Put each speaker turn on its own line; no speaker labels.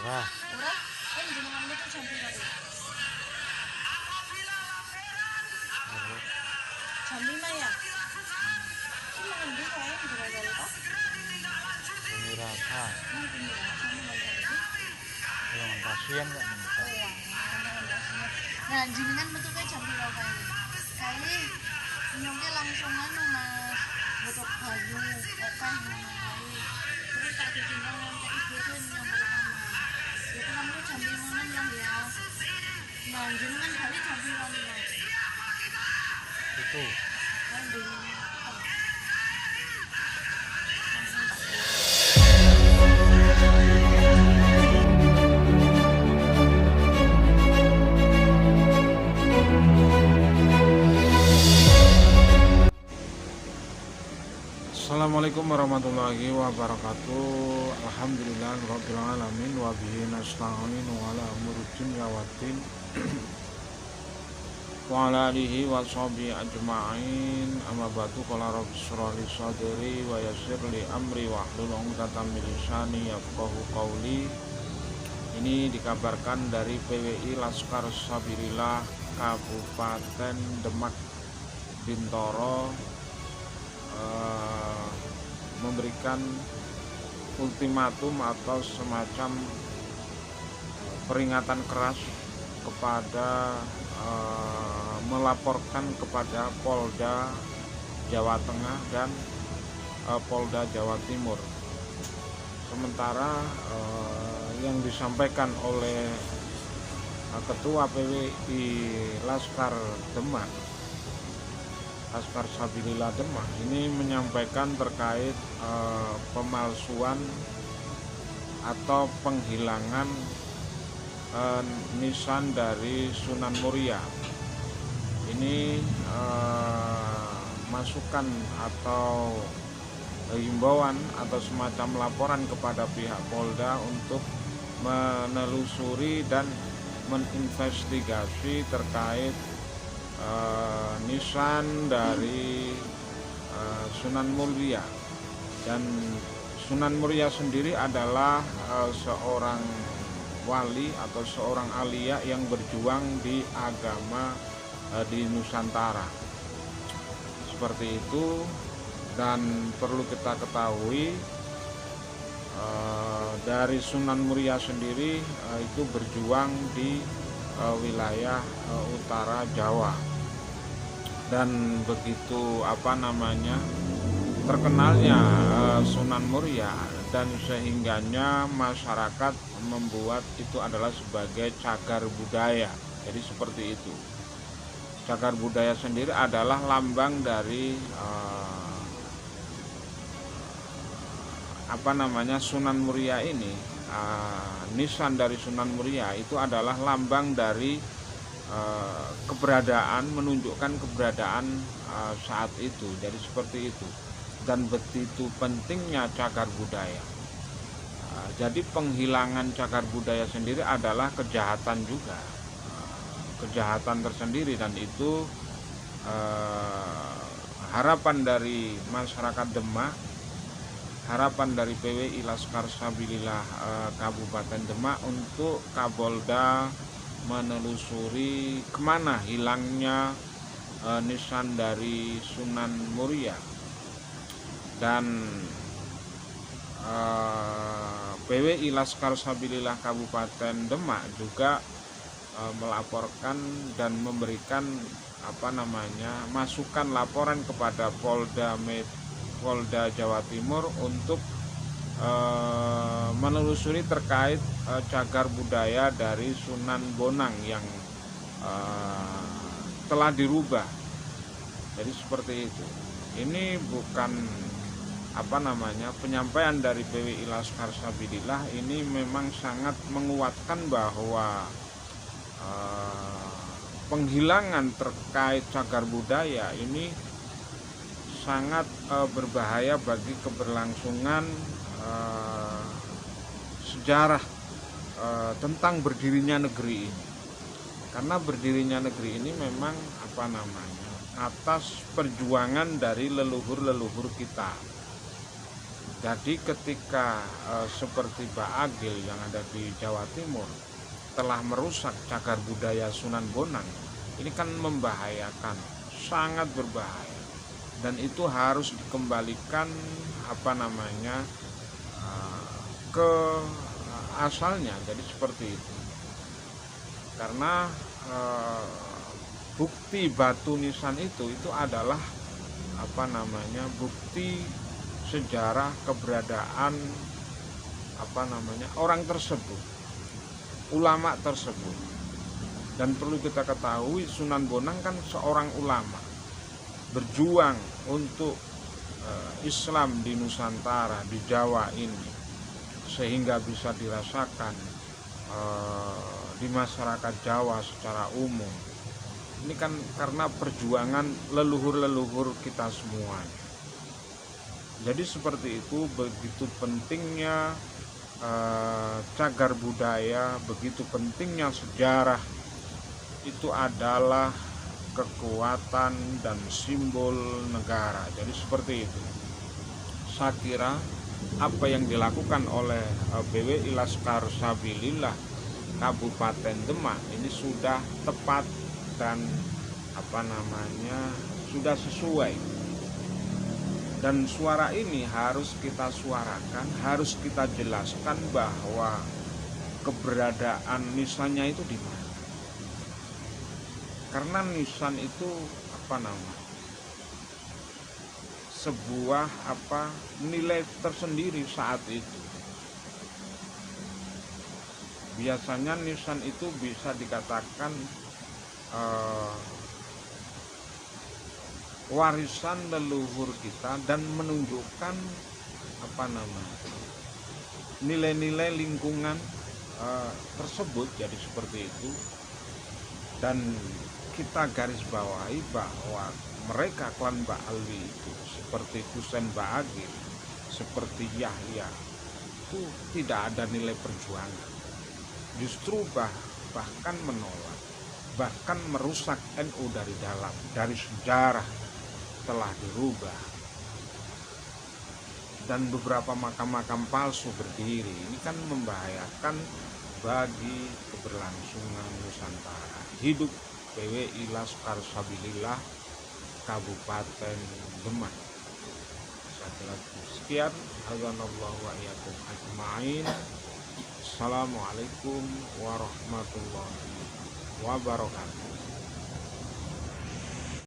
Ora.
Ora? Kan jenengan itu jam piro iki? Jam 5 ya? Ki nang endi kae ndoro-ndoro to?
Pemirasa.
Nang pemirasa nang iki.
Golongan pasien kok.
Oh, nang pasien. Nah, jenengan metu kae jam piro kae? Kae nyongke langsung anu Mas, butuh banyu, akeh ngono kae. Terus tak ditinggal ngantek ibu tuh nyamper kamar. Ya kamu jam 5 yang ya. Nah, jenengan balik jam piro nih Mas?
Itu.
Kan dulu.
Assalamualaikum warahmatullahi wabarakatuh. Alhamdulillah rabbil alamin wa bihi nasta'in wa ala umuri dunya waddin. Wa ala alihi wa sahbihi ajma'in. Amma ba'du, qala rabbi shrah li sadri wa yassir li amri wa hlul 'uqdatam min lisani yafqahu qawli. Ini dikabarkan dari PWI Laskar Sabilillah Kabupaten Demak Bintoro memberikan ultimatum atau semacam peringatan keras kepada melaporkan kepada Polda Jawa Tengah dan Polda Jawa Timur. Sementara yang disampaikan oleh Ketua PWI Laskar Demak, Laskar Sabilillah Demak, ini menyampaikan terkait pemalsuan atau penghilangan nisan dari Sunan Muria. Ini masukan atau himbauan atau semacam laporan kepada pihak Polda untuk menelusuri dan menginvestigasi terkait nisan dari Sunan Muria. Dan Sunan Muria sendiri adalah seorang wali atau seorang alia yang berjuang di agama di Nusantara, seperti itu. Dan perlu kita ketahui, dari Sunan Muria sendiri itu berjuang di wilayah utara Jawa, dan begitu terkenalnya Sunan Muria, dan sehingganya masyarakat membuat itu adalah sebagai cagar budaya. Jadi seperti itu. Cagar budaya sendiri adalah lambang dari Sunan Muria ini. Nisan dari Sunan Muria itu adalah lambang dari keberadaan, menunjukkan keberadaan saat itu. Jadi seperti itu. Dan begitu pentingnya cagar budaya. Jadi penghilangan cagar budaya sendiri adalah kejahatan juga, kejahatan tersendiri, dan itu harapan dari masyarakat Demak, harapan dari PWI Laskar Sabilillah Kabupaten Demak untuk Kapolda menelusuri kemana hilangnya nisan dari Sunan Muria. Dan PWI Laskar Sabilillah Kabupaten Demak juga melaporkan dan memberikan masukan laporan kepada Polda Jawa Timur untuk menelusuri terkait cagar budaya dari Sunan Bonang yang telah dirubah. Jadi seperti itu. Ini bukan penyampaian dari PWI Laskar Sabilillah ini memang sangat menguatkan bahwa penghilangan terkait cagar budaya ini sangat berbahaya bagi keberlangsungan sejarah tentang berdirinya negeri ini. Karena berdirinya negeri ini memang atas perjuangan dari leluhur-leluhur kita. Jadi ketika seperti Mbak Agil yang ada di Jawa Timur telah merusak cagar budaya Sunan Bonang, ini kan membahayakan, sangat berbahaya, dan itu harus dikembalikan ke asalnya. Jadi seperti itu, karena bukti batu nisan itu adalah bukti sejarah keberadaan orang tersebut, ulama tersebut. Dan perlu kita ketahui, Sunan Bonang kan seorang ulama, berjuang untuk Islam di Nusantara, di Jawa ini, sehingga bisa dirasakan di masyarakat Jawa secara umum. Ini kan karena perjuangan leluhur-leluhur kita semuanya. Jadi seperti itu, begitu pentingnya cagar budaya, begitu pentingnya sejarah. Itu adalah kekuatan dan simbol negara. Jadi seperti itu. Saya kira apa yang dilakukan oleh BWI Laskar Sabilillah Kabupaten Demak ini sudah tepat dan sudah sesuai. Dan suara ini harus kita suarakan, harus kita jelaskan bahwa keberadaan nisannya itu di mana. Karena nisan itu sebuah nilai tersendiri saat itu. Biasanya nisan itu bisa dikatakan warisan leluhur kita dan menunjukkan nilai-nilai lingkungan tersebut. Jadi seperti itu, dan kita garis bawahi bahwa mereka klan Mbak Alwi itu seperti Husain Ba'agil, seperti Yahya, itu tidak ada nilai perjuangan, justru bahkan menolak, bahkan merusak NU dari dalam, dari sejarah telah dirubah, dan beberapa makam-makam palsu berdiri. Ini kan membahayakan bagi keberlangsungan Nusantara. Hidup BWI Laskar Sabilillah Kabupaten Demak. Sekian, hazanallahu wa iyyakum ajmain. Assalamualaikum warahmatullahi wabarakatuh.